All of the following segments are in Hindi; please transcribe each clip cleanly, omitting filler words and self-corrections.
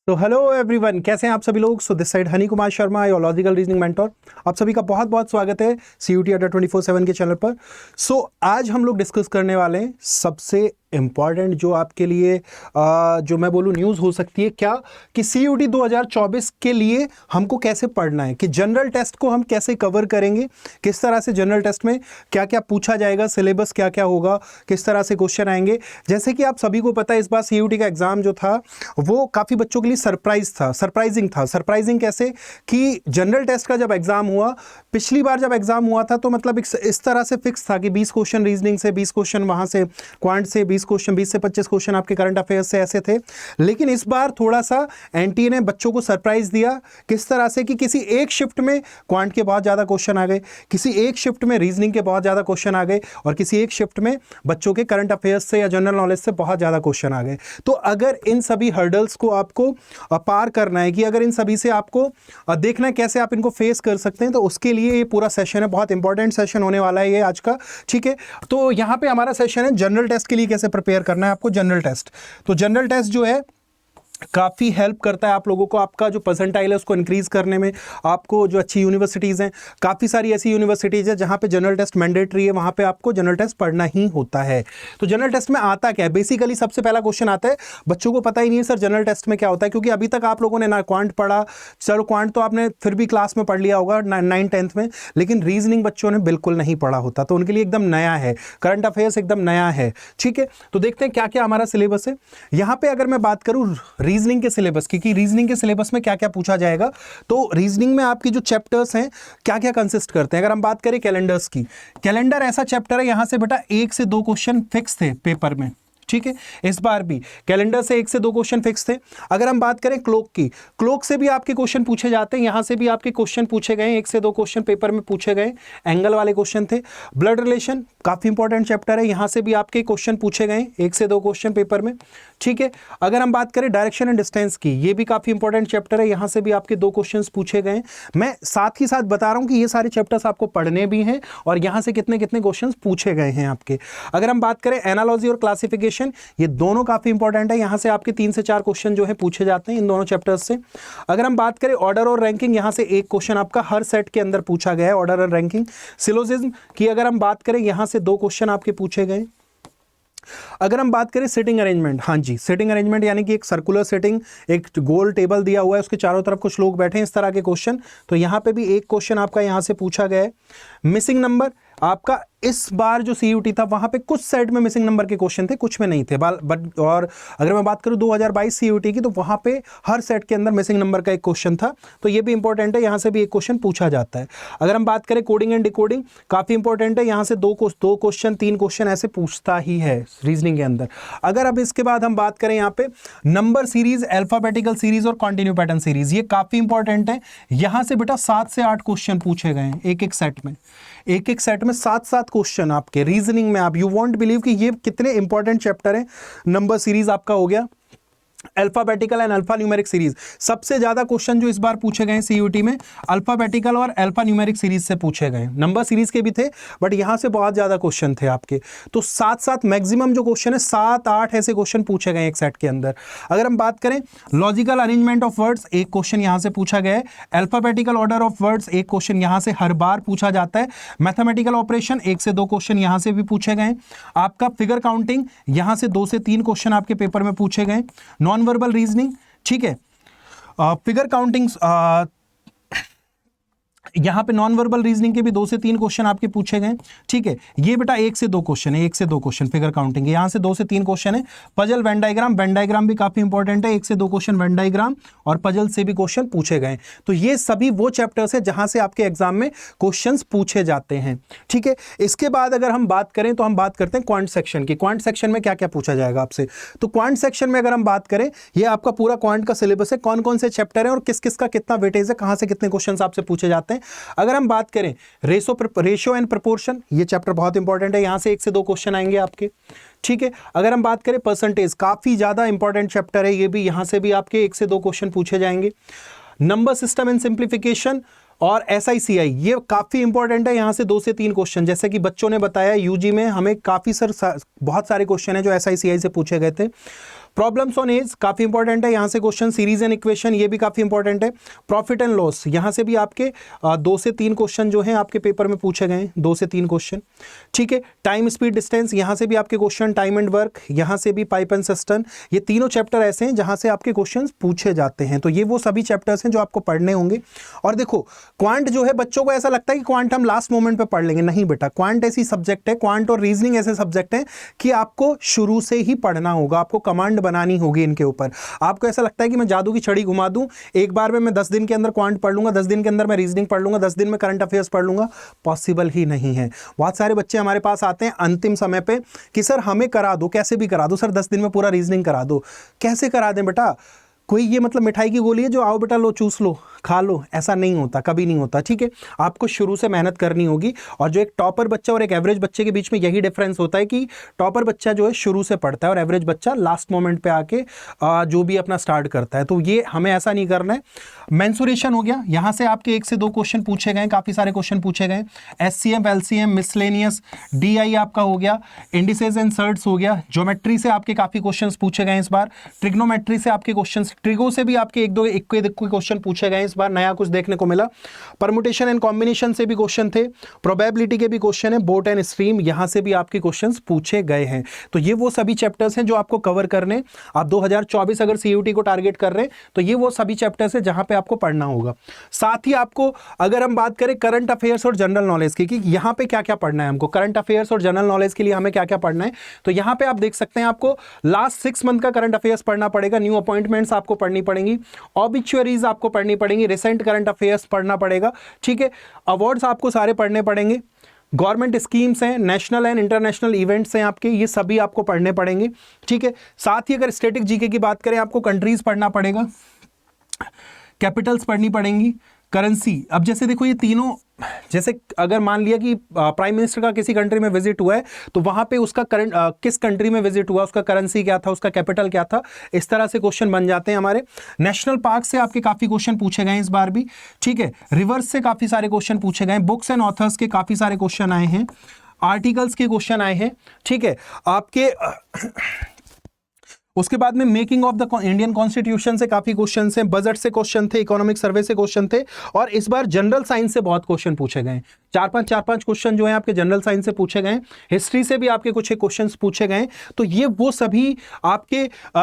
तो हेलो एवरीवन, कैसे हैं आप सभी लोग। So this side Honey Kumar Sharma, your logical reasoning mentor. आप सभी का बहुत बहुत स्वागत है CUT अड्डा 24/7 के चैनल पर। आज हम लोग डिस्कस करने वाले हैं सबसे इंपॉर्टेंट जो आपके लिए जो मैं बोलूँ न्यूज़ हो सकती है क्या, कि CUT 2024 के लिए हमको कैसे पढ़ना है, कि जनरल टेस्ट को हम कैसे कवर करेंगे, किस तरह से जनरल टेस्ट में क्या क्या पूछा जाएगा, सिलेबस क्या क्या होगा, किस तरह से क्वेश्चन आएंगे। जैसे कि आप सभी को पता है, इस बार CUT का एग्जाम जो था वो काफ़ी बच्चों के लिए सरप्राइजिंग कैसे, कि जनरल टेस्ट का जब एग्जाम हुआ, पिछली बार जब एग्जाम हुआ था तो मतलब इस तरह से फिक्स था कि 20 क्वेश्चन रीजनिंग से, 20 क्वेश्चन वहां से क्वांट से, 20 क्वेश्चन 20 से 25 क्वेश्चन आपके करंट अफेयर्स से, ऐसे थे। लेकिन इस बार थोड़ा सा एनटीए ने बच्चों को सरप्राइज दिया, किस तरह से कि किसी एक शिफ्ट में क्वांट के बहुत ज्यादा क्वेश्चन आ गए, किसी एक शिफ्ट में रीजनिंग के बहुत ज्यादा क्वेश्चन आ गए, और किसी एक शिफ्ट में बच्चों के करंट अफेयर्स से या जनरल नॉलेज से बहुत ज्यादा क्वेश्चन आ गए। तो अगर इन सभी हर्डल्स को आपको पार करना है, कि अगर इन सभी से आपको देखना है कैसे आप इनको फेस कर सकते हैं, तो उसके लिए ये पूरा सेशन है, बहुत इंपॉर्टेंट सेशन होने वाला है ये आज का। ठीक है, तो यहां पे हमारा सेशन है जनरल टेस्ट के लिए कैसे प्रिपेयर करना है आपको। जनरल टेस्ट, तो जनरल टेस्ट जो है काफ़ी हेल्प करता है आप लोगों को, आपका जो परसेंटाइल है उसको इंक्रीज करने में। आपको जो अच्छी यूनिवर्सिटीज़ हैं, काफ़ी सारी ऐसी यूनिवर्सिटीज़ है जहाँ पे जनरल टेस्ट मैंडेटरी है, वहाँ पे आपको जनरल टेस्ट पढ़ना ही होता है। तो जनरल टेस्ट में आता क्या है, बेसिकली सबसे पहला क्वेश्चन आता है, बच्चों को पता ही नहीं है सर जनरल टेस्ट में क्या होता है, क्योंकि अभी तक आप लोगों ने ना क्वांट पढ़ा, चलो क्वांट तो आपने फिर भी क्लास में पढ़ लिया होगा 9th-10th में, लेकिन रीजनिंग बच्चों ने बिल्कुल नहीं पढ़ा होता, तो उनके लिए एकदम नया है, करंट अफेयर्स एकदम नया है। ठीक है, तो देखते हैं क्या क्या हमारा सिलेबस है। यहाँ पे अगर मैं बात करूँ रीजनिंग के सिलेबस की, कि रीजनिंग के सिलेबस में क्या क्या पूछा जाएगा, तो रीजनिंग में आपकी जो चैप्टर्स हैं क्या क्या कंसिस्ट करते हैं। अगर हम बात करें कैलेंडर्स की, कैलेंडर ऐसा चैप्टर है, यहां से बेटा 1 से 2 क्वेश्चन फिक्स थे पेपर में। ठीक है, इस बार भी कैलेंडर से 1 से 2 क्वेश्चन फिक्स थे। अगर हम बात करें क्लोक की, क्लोक से भी आपके क्वेश्चन पूछे जाते हैं, यहां से भी आपके क्वेश्चन पूछे गए, 1 से 2 क्वेश्चन पेपर में पूछे गए, एंगल वाले क्वेश्चन थे। ब्लड रिलेशन काफी इंपॉर्टेंट चैप्टर है, यहां से भी आपके क्वेश्चन पूछे गए 1 से 2 क्वेश्चन पेपर में। ठीक है, अगर हम बात करें डायरेक्शन एंड डिस्टेंस की, ये भी काफी इंपॉर्टेंट चैप्टर है, यहां से भी आपके 2 क्वेश्चन पूछे गए। मैं साथ ही साथ बता रहा हूं कि ये सारे चैप्टर्स आपको पढ़ने भी हैं, और यहां से कितने कितने क्वेश्चन पूछे गए हैं आपके। अगर हम बात करें एनालॉजी और क्लासिफिकेशन, ये दोनों काफी इंपॉर्टेंट है, यहां से आपके 3 से 4 क्वेश्चन जो है पूछे जाते हैं इन दोनों चैप्टर्स से। अगर हम बात करें ऑर्डर और रैंकिंग, यहां से एक क्वेश्चन आपका हर सेट के अंदर पूछा गया है, ऑर्डर और रैंकिंग। सिलोजिज्म की अगर हम बात करें, यहां से 2 क्वेश्चन आपके पूछे गए। अगर हम बात करें सिटिंग अरेंजमेंट, हाँ जी, सिटिंग अरेंजमेंट यानी कि एक सर्कुलर सिटिंग, एक गोल टेबल दिया हुआ है, उसके चारों तरफ कुछ लोग बैठे हैं, इस तरह के क्वेश्चन, तो यहां पे भी एक क्वेश्चन आपका यहां से पूछा गया है। मिसिंग नंबर, आपका इस बार जो CUT था वहां पे कुछ सेट में मिसिंग नंबर के क्वेश्चन थे, कुछ में नहीं थे, बट और अगर मैं बात करूं 2022 CUT की, तो वहां पे हर सेट के अंदर मिसिंग नंबर का एक क्वेश्चन था, तो ये भी इंपॉर्टेंट है, यहां से भी एक क्वेश्चन पूछा जाता है। अगर हम बात करें कोडिंग एंड डिकोडिंग, काफी इंपॉर्टेंट है, यहां से 2 क्वेश्चन 3 क्वेश्चन ऐसे पूछता ही है रीजनिंग के अंदर। अगर अब इसके बाद हम बात करें यहाँ पे नंबर सीरीज, अल्फाबेटिकल सीरीज और कॉन्टिन्यू पैटर्न सीरीज, ये काफी इंपॉर्टेंट है, यहां से बेटा 7 से 8 क्वेश्चन पूछे गए हैं एक एक सेट में, एक एक सेट में 7 क्वेश्चन आपके रीजनिंग में। आप यू वॉन्ट बिलीव कि ये कितने इंपॉर्टेंट चैप्टर है। नंबर सीरीज आपका हो गया, alphabetical and alpha numeric series, सबसे ज्यादा क्वेश्चन जो इस बार पूछे गए CUT में अल्फाबेटिकल और अल्फा न्यूमेरिक सीरीज से पूछे गए। नंबर सीरीज के भी थे, बट यहां से बहुत ज्यादा क्वेश्चन थे आपके, तो 7 मैक्सिमम जो क्वेश्चन है 7-8 ऐसे क्वेश्चन पूछे गए एक सेट के अंदर। अगर हम बात करें लॉजिकल अरेंजमेंट ऑफ वर्ड्स, एक क्वेश्चन यहां से पूछा गया है। अल्फाबेटिकल ऑर्डर ऑफ वर्ड्स, एक क्वेश्चन यहां से हर बार पूछा जाता है। मैथमेटिकल ऑपरेशन, 1 से 2 क्वेश्चन यहां से भी पूछे गए। आपका फिगर काउंटिंग, यहां से 2 से 3 क्वेश्चन आपके पेपर में पूछे गए। नॉन वर्बल रीजनिंग, ठीक है, फिगर काउंटिंग, यहां पे नॉन वर्बल रीजनिंग के भी 2 से 3 क्वेश्चन आपके पूछे गए। ठीक है, ये बेटा 1 से 2 क्वेश्चन है, 1 से 2 क्वेश्चन फिगर काउंटिंग, यहां से 2 से 3 क्वेश्चन है। Puzzle Venn diagram, Venn diagram भी काफी इंपॉर्टेंट है, 1 से 2 क्वेश्चन वेन डायग्राम और पजल से भी क्वेश्चन पूछे गए। तो ये सभी वो चैप्टर्स है जहां से आपके एग्जाम में क्वेश्चंस पूछे जाते हैं। ठीक है, इसके बाद अगर हम बात करें तो हम बात करते हैं क्वांट सेक्शन की। क्वांट सेक्शन में क्या क्या पूछा जाएगा आपसे, तो क्वांट सेक्शन में अगर हम बात करें, ये आपका पूरा क्वांट का सिलेबस है, कौन कौन से चैप्टर है और किस किस का कितना वेटेज है, कहां से कितने क्वेश्चन आपसे पूछे जाते हैं। अगर हम बात करें रेशो एंड प्रोपोर्शन, ये चैप्टर बहुत इंपॉर्टेंट है, यहां से 1 से 2 क्वेश्चन आएंगे आपके। ठीक है, अगर हम बात करें परसेंटेज, काफी ज्यादा इंपॉर्टेंट चैप्टर है, ये भी यहां से भी आपके 1 से 2 क्वेश्चन पूछे जाएंगे। नंबर सिस्टम एंड सिंप्लीफिकेशन और SICI, ये काफी इंपॉर्टेंट है, यहां से 2 से 3 क्वेश्चन, जैसे कि बच्चों ने बताया यूजी में हमें काफी बहुत सारे क्वेश्चन है जो SICI से पूछे गए थे। प्रॉब्लम्स ऑन एज काफी इंपॉर्टेंट है, यहां से क्वेश्चन, सीरीज एंड इक्वेशन ये भी काफी इंपॉर्टेंट है, प्रॉफिट एंड लॉस यहां से भी आपके 2 से 3 क्वेश्चन जो हैं आपके पेपर में पूछे गए हैं, 2 से 3 क्वेश्चन। ठीक है, टाइम स्पीड डिस्टेंस यहां से भी आपके क्वेश्चन, टाइम एंड वर्क यहां से भी, पाइप एंड सिस्टम, ये तीनों चैप्टर ऐसे हैं जहां से आपके क्वेश्चंस पूछे जाते हैं। तो ये वो सभी चैप्टर्स हैं जो आपको पढ़ने होंगे। और देखो क्वांट जो है, बच्चों को ऐसा लगता है कि क्वांट हम लास्ट मोमेंट पे पढ़ लेंगे, नहीं बेटा, क्वांट ऐसी सब्जेक्ट है, क्वांट और रीजनिंग ऐसे सब्जेक्ट हैं कि आपको शुरू से ही पढ़ना होगा, आपको कमांड बनानी होगी इनके ऊपर। आपको ऐसा लगता है कि मैं जादू की छड़ी घुमा दूं, एक बार में मैं 10 दिन के अंदर क्वांट पढ़ लूंगा, 10 दिन के अंदर मैं रीजनिंग पढ़ लूंगा, 10 दिन में करंट अफेयर्स पढ़ लूंगा, पॉसिबल ही नहीं है। बहुत सारे बच्चे हमारे पास आते हैं अंतिम समय पे कि सर हमें करा दो, कैसे भी करा दो सर, 10 दिन में पूरा रीजनिंग करा दो। कैसे करा दें बेटा? कोई ये मतलब मिठाई की गोली है जो आओ बेटा लो चूस लो खा लो, ऐसा नहीं होता, कभी नहीं होता। ठीक है, आपको शुरू से मेहनत करनी होगी। और जो एक टॉपर बच्चा और एक एवरेज बच्चे के बीच में यही डिफरेंस होता है कि टॉपर बच्चा जो है शुरू से पढ़ता है और एवरेज बच्चा लास्ट मोमेंट पे आके जो भी अपना स्टार्ट करता है। तो ये हमें ऐसा नहीं करना है। मेंसुरेशन हो गया, यहां से आपके 1 से 2 क्वेश्चन पूछे गए, काफी सारे क्वेश्चन पूछे गए। एचसीएम, एलसीएम, मिसलेनियस, डीआई आपका हो गया, इंडिसेस एंड सर्ट्स हो गया। ज्योमेट्री से आपके काफी क्वेश्चन पूछे गए इस बार, ट्रिग्नोमेट्री से आपके क्वेश्चन, ट्रिगो से भी आपके एक दो क्वेश्चन पूछे गए इस बार, नया कुछ देखने को मिला। परमुटेशन एंड कॉम्बिनेशन से भी क्वेश्चन थे, प्रोबेबिलिटी के भी क्वेश्चन है, बोट एंड स्ट्रीम यहां से भी आपके क्वेश्चंस पूछे गए हैं। तो ये वो सभी चैप्टर्स हैं जो आपको कवर करने, आप 2024 अगर सीयूटी को टारगेट कर रहे हैं तो ये वो सभी चैप्टर्स हैं जहां पे आपको पढ़ना होगा। साथ ही आपको अगर हम बात करें करंट अफेयर्स और जनरल नॉलेज की कि यहां पे क्या क्या पढ़ना है हमको, करंट अफेयर्स और जनरल नॉलेज के लिए हमें क्या क्या पढ़ना है, तो यहां पे आप देख सकते हैं आपको लास्ट 6 मंथ का करंट अफेयर्स पढ़ना पड़ेगा, न्यू अपॉइंटमेंट्स आपको पढ़नी पड़ेंगी, ऑबिचुअरीज आपको पढ़नी पड़ेंगी, रिसेंट करंट अफेयर्स पढ़ना पड़ेगा। ठीक है, अवार्ड्स आपको सारे पढ़ने पड़ेंगे, गवर्नमेंट स्कीम्स हैं, नेशनल एंड इंटरनेशनल इवेंट्स हैं आपके, ये सभी आपको पढ़ने पड़ेंगे। ठीक है, साथ ही अगर स्टैटिक जीके की बात करें आपको कंट्रीज पढ़ना पड़ेगा, कैपिटल्स पढ़नी पड़ेंगी, करेंसी। अब जैसे देखो ये तीनों, जैसे अगर मान लिया कि प्राइम मिनिस्टर का किसी कंट्री में विजिट हुआ है तो वहां पे उसका करंट किस कंट्री में विजिट हुआ, उसका करेंसी क्या था, उसका कैपिटल क्या था, इस तरह से क्वेश्चन बन जाते हैं हमारे। नेशनल पार्क से आपके काफी क्वेश्चन पूछे गए इस बार भी। ठीक है, रिवर्स से काफी सारे क्वेश्चन पूछे गए, बुक्स एंड ऑथर्स के काफी सारे क्वेश्चन आए हैं, आर्टिकल्स के क्वेश्चन आए हैं। ठीक है, आपके उसके बाद में making of the Indian constitution से काफी क्वेश्चन हैं, बजट से क्वेश्चन थे, इकोनॉमिक सर्वे से क्वेश्चन थे, और इस बार जनरल साइंस से बहुत क्वेश्चन पूछे गए, 4-5 क्वेश्चन जो है आपके जनरल साइंस से पूछे गए, हिस्ट्री से भी आपके कुछ क्वेश्चन पूछे गए। तो ये वो सभी आपके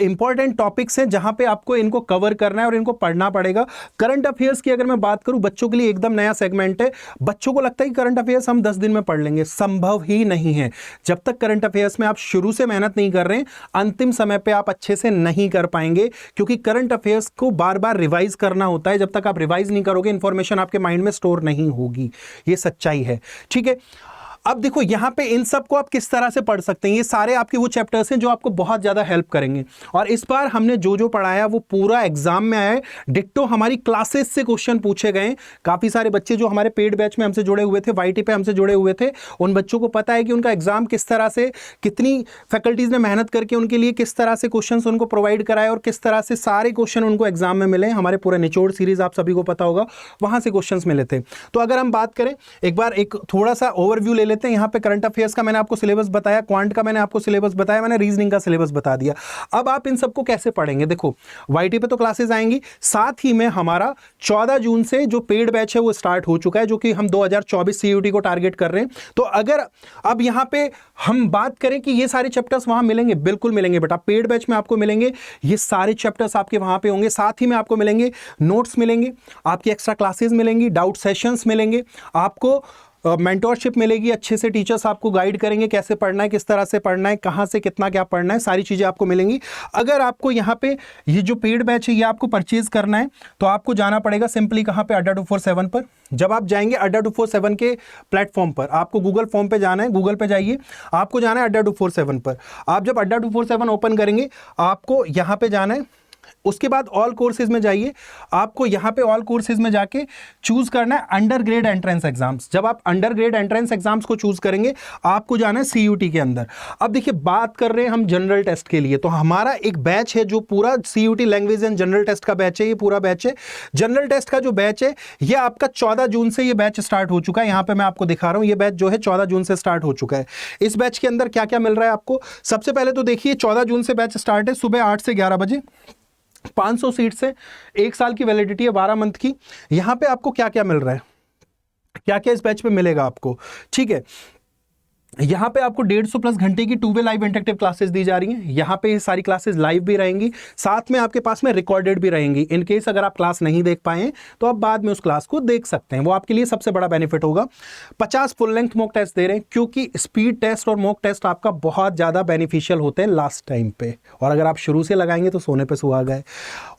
इंपॉर्टेंट टॉपिक्स हैं जहां पे आपको इनको कवर करना है और इनको पढ़ना पड़ेगा। करंट अफेयर्स की अगर मैं बात करूं, बच्चों के लिए एकदम नया सेगमेंट है। बच्चों को लगता है कि करंट अफेयर्स हम 10 दिन में पढ़ लेंगे, संभव ही नहीं है। जब तक करंट अफेयर्स में आप शुरू से मेहनत नहीं कर रहे हैं, अंतिम समय पे आप अच्छे से नहीं कर पाएंगे, क्योंकि करंट अफेयर्स को बार बार रिवाइज करना होता है। जब तक आप रिवाइज नहीं करोगे, इंफॉर्मेशन आपके माइंड में स्टोर नहीं होगी, ये सच्चाई है। ठीक है, अब देखो यहां पे इन सब को आप किस तरह से पढ़ सकते हैं, ये सारे आपके वो चैप्टर्स हैं जो आपको बहुत ज्यादा हेल्प करेंगे। और इस बार हमने जो जो पढ़ाया वो पूरा एग्जाम में आया है, डिट्टो हमारी क्लासेस से क्वेश्चन पूछे गए। काफी सारे बच्चे जो हमारे पेड बैच में हमसे जुड़े हुए थे, वाईटी पे हमसे जुड़े हुए थे, उन बच्चों को पता है कि उनका एग्जाम किस तरह से, कितनी फैकल्टीज ने मेहनत करके उनके लिए किस तरह से क्वेश्चन उनको प्रोवाइड कराए और किस तरह से सारे क्वेश्चन उनको एग्जाम में मिले। हमारे पूरे निचोड़ सीरीज आप सभी को पता होगा, वहां से क्वेश्चन मिले थे। तो अगर हम बात करें, एक बार एक थोड़ा सा ओवरव्यू ले लेते हैं। यहाँ पे करंट अफेयर्स का मैंने आपको सिलेबस बताया, क्वांट का मैंने आपको सिलेबस बताया, मैंने रीजनिंग का सिलेबस बता दिया। अब आप इन सबको कैसे पढ़ेंगे, देखो वाईटी पे तो क्लासेस आएंगी, साथ ही में हमारा 14 जून से जो पेड बैच है वो स्टार्ट हो चुका है, जो कि हम 2024 सीयूटी को टारगेट कर रहे हैं। तो अगर अब यहां पे हम बात करें कि ये सारे चैप्टर्स वहां मिलेंगे, बिल्कुल मिलेंगे बेटा, पेड बैच में आपको मिलेंगे, ये सारे चैप्टर्स आपके वहां पे होंगे। साथ ही में आपको मिलेंगे नोट्स, मिलेंगे आपकी एक्स्ट्रा क्लासेस मिलेंगी, डाउट सेशंस मिलेंगे, आपको मेंटोरशिप मिलेगी, अच्छे से टीचर्स आपको गाइड करेंगे कैसे पढ़ना है, किस तरह से पढ़ना है, कहाँ से कितना क्या पढ़ना है, सारी चीज़ें आपको मिलेंगी। अगर आपको यहाँ पे ये जो पेड बैच है ये आपको परचेज करना है तो आपको जाना पड़ेगा सिंपली कहाँ पे, अड्डा 247 पर। जब आप जाएंगे अड्डा 247 के प्लेटफॉर्म पर, आपको गूगल फॉर्म पे जाना है, गूगल पे जाइए, आपको जाना है अड्डा 247 पर। आप जब अड्डा 247 ओपन करेंगे, आपको यहाँ पे जाना है उसके बाद ऑल कोर्सेज में जाइए, आपको यहाँ पे ऑल कोर्सेज में जाके चूज करना है अंडर ग्रेड एंट्रेंस एग्जाम्स। जब आप अंडर ग्रेड एंट्रेंस एग्जाम्स को चूज करेंगे आपको जाना है सीयूटी के अंदर। अब देखिए बात कर रहे हैं हम जनरल टेस्ट के लिए, तो हमारा एक बैच है जो पूरा CUET language and general test का बैच है, ये पूरा बैच है। जनरल टेस्ट का जो बैच है ये आपका 14 जून से ये बैच स्टार्ट हो चुका है। यहाँ पे मैं आपको दिखा रहा हूँ, ये बैच जो है 14 जून से स्टार्ट हो चुका है। इस बैच के अंदर क्या क्या मिल रहा है आपको, सबसे पहले तो देखिए 14 जून से बैच स्टार्ट है, सुबह 8 से 11 बजे, 500 सीट से, 1 साल की वैलिडिटी है, 12 मंथ की। यहां पे आपको क्या क्या मिल रहा है, क्या क्या इस बैच में मिलेगा आपको, ठीक है। यहाँ पे आपको 150 प्लस घंटे की 2 वे लाइव इंटरेक्टिव क्लासेस दी जा रही हैं। यहाँ पे सारी क्लासेस लाइव भी रहेंगी, साथ में आपके पास में रिकॉर्डेड भी रहेंगी। इन केस अगर आप क्लास नहीं देख पाए तो आप बाद में उस क्लास को देख सकते हैं, वो आपके लिए सबसे बड़ा बेनिफिट होगा। 50 फुल लेंथ मॉक टेस्ट दे रहे हैं, क्योंकि स्पीड टेस्ट और मॉक टेस्ट आपका बहुत ज़्यादा बेनिफिशियल होते हैं लास्ट टाइम पे, और अगर आप शुरू से लगाएंगे तो सोने पे सुहागा है।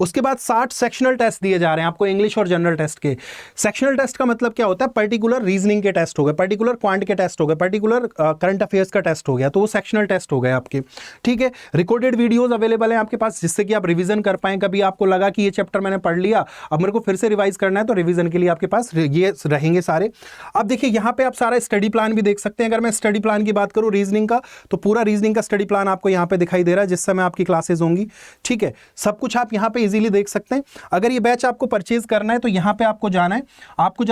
उसके बाद 60 सेक्शनल टेस्ट दिए जा रहे हैं आपको, इंग्लिश और जनरल टेस्ट के। सेक्शनल टेस्ट का मतलब क्या होता है, पर्टिकुलर रीजनिंग के टेस्ट हो गए, पर्टिकुलर क्वांट के टेस्ट हो गए, पर्टिकुलर करंट अफेयर्स का टेस्ट हो गया, तो वो सेक्शनल टेस्ट हो गए आपके, ठीक है। रिकॉर्डेड वीडियोस अवेलेबल हैं आपके पास, जिससे कि आप रिवीजन कर पाएं। कभी आपको लगा कि ये चैप्टर मैंने पढ़ लिया, अब मेरे को फिर से रिवाइज करना है, तो रिवीजन के लिए आपके पास ये रहेंगे सारे। अब देखिए यहाँ पे आप सारा स्टडी प्लान भी देख सकते हैं। अगर मैं स्टडी प्लान की बात करूँ रीजनिंग का, तो पूरा रीजनिंग का स्टडी प्लान आपको यहाँ पे दिखाई दे रहा है, जिस समय आपकी क्लासेस होंगी, ठीक है। सब कुछ आप यहाँ पे इजीली देख सकते हैं। अगर ये बैच आपको परचेज करना है तो यहाँ पे आपको जाना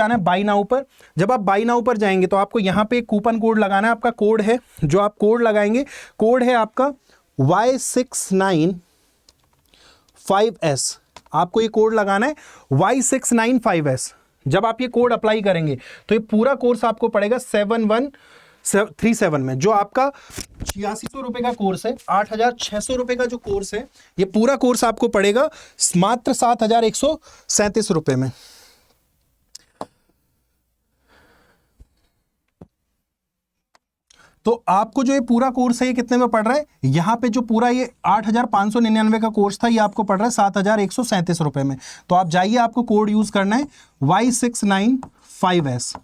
है बाय नाउ पर। जब आप बाय नाउ पर जाएंगे तो आपको यहाँ पे कूपन कोड लगाना है। आपका कोड है, जो आप कोड लगाएंगे, कोड है आपका Y695S। आपको ये कोड लगाना है Y695S। जब आप ये कोड अप्लाई करेंगे तो ये पूरा कोर्स आपको पड़ेगा 7137 में, जो आपका 8600 रुपए का कोर्स है, 8600 रुपए का जो कोर्स है, ये पूरा कोर्स आपको पड़ेगा मात्र 7137 रुपए में। तो आपको जो ये पूरा कोर्स है ये कितने में पड़ रहा है, यहाँ पे जो पूरा ये 8599 का कोर्स था, ये आपको पड़ रहा है 7137 रुपए में। तो आप जाइए, आपको कोड यूज करना है Y695S।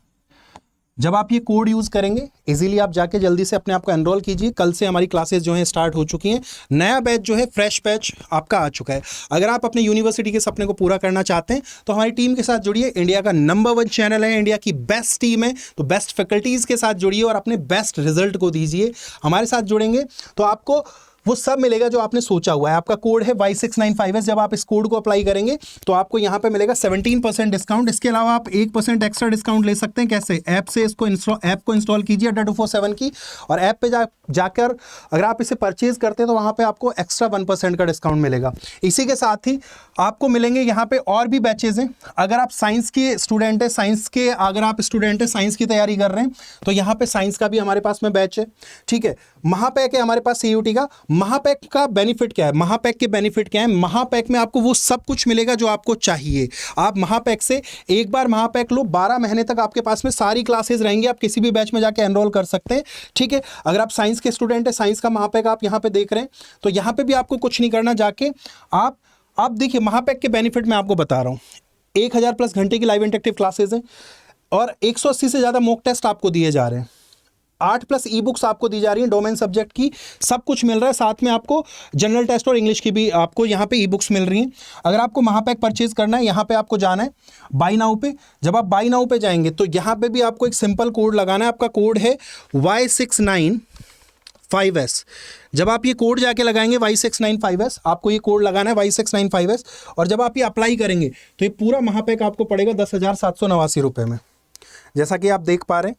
जब आप ये कोड यूज करेंगे इजीली आप जाके जल्दी से अपने आप को एनरोल कीजिए। कल से हमारी क्लासेस जो हैं स्टार्ट हो चुकी हैं, नया बैच जो है फ्रेश बैच आपका आ चुका है। अगर आप अपने यूनिवर्सिटी के सपने को पूरा करना चाहते हैं तो हमारी टीम के साथ जुड़िए। इंडिया का नंबर 1 चैनल है, इंडिया की बेस्ट टीम है, तो बेस्ट फैकल्टीज़ के साथ जुड़िए और अपने बेस्ट रिजल्ट को दीजिए। हमारे साथ जुड़ेंगे तो आपको वो सब मिलेगा जो आपने सोचा हुआ है। आपका कोड है Y695S। जब आप इस कोड को अप्लाई करेंगे तो आपको यहाँ पे मिलेगा 17% डिस्काउंट। इसके अलावा आप 1% एक्स्ट्रा डिस्काउंट ले सकते हैं। कैसे, ऐप से इसको ऐप को इंस्टॉल कीजिए अड्डा 247 की, और ऐप पे जाकर अगर आप इसे परचेज करते हैं तो वहाँ पे आपको एक्स्ट्रा 1% का डिस्काउंट मिलेगा। इसी के साथ ही आपको मिलेंगे यहाँ पे और भी बैचेज हैं। अगर आप साइंस के स्टूडेंट हैं, अगर आप स्टूडेंट हैं साइंस की तैयारी कर रहे हैं, तो यहाँ पे साइंस का भी हमारे पास में बैच है, ठीक है। महापैक है हमारे पास सीयूटी का। महापैक का बेनिफिट क्या है, महापैक के बेनिफिट क्या है, महापैक में आपको वो सब कुछ मिलेगा जो आपको चाहिए। आप महापैक से एक बार महापैक लो, 12 महीने तक आपके पास में सारी क्लासेस रहेंगी। आप किसी भी बैच में जाके एनरोल कर सकते हैं, ठीक है। अगर आप साइंस के स्टूडेंट हैं, साइंस का महापैक आप यहाँ पे देख रहे हैं, तो यहाँ पे भी आपको कुछ नहीं करना, जाके आप देखिए महापैक के बेनिफिट मैं आपको बता रहा हूँ। 1000 प्लस घंटे की लाइव इंटरेक्टिव क्लासेस हैं और 180 से ज़्यादा मॉक टेस्ट आपको दिए जा रहे हैं। 8 प्लस ई बुक्स आपको दी जा रही हैं डोमेन सब्जेक्ट की, सब कुछ मिल रहा है। साथ में आपको जनरल टेस्ट और इंग्लिश की भी आपको यहाँ पे ई बुक्स मिल रही हैं। अगर आपको महापैक परचेज करना है, यहाँ पे आपको जाना है बाय नाउ पे। जब आप बाय नाउ पे जाएंगे तो यहाँ पे भी आपको एक सिंपल कोड लगाना है। आपका कोड है Y695S। जब आप ये कोड जाके लगाएंगे Y695S, आपको ये कोड लगाना है Y695S, और जब आप ये अप्लाई करेंगे तो ये पूरा महापैक आपको पड़ेगा 10,789 रुपये में। जैसा कि आप देख पा रहे हैं,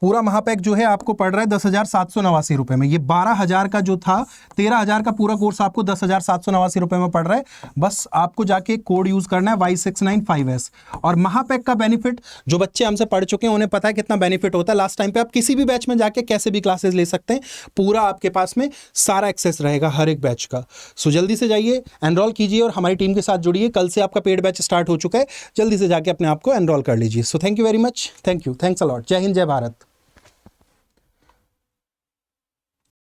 पूरा महापैक जो है आपको पड़ रहा है 10,789 रुपये में। ये 12,000 का जो था, 13,000 का पूरा कोर्स आपको 10,789 रुपये में पड़ रहा है। बस आपको जाके कोड यूज करना है Y695S। और महापैक का बेनिफिट जो बच्चे हमसे पढ़ चुके हैं उन्हें पता है कितना बेनिफिट होता है। लास्ट टाइम पे आप किसी भी बैच में जाके कैसे भी क्लासेस ले सकते हैं, पूरा आपके पास में सारा एक्सेस रहेगा हर एक बैच का। सो जल्दी से जाइए, एनरोल कीजिए और हमारी टीम के साथ जुड़िए। कल से आपका पेड बैच स्टार्ट हो चुका है, जल्दी से जाके अपने आप को एनरोल कर लीजिए। So thank you very much, thank you, thanks a lot. जय हिंद, जय भारत।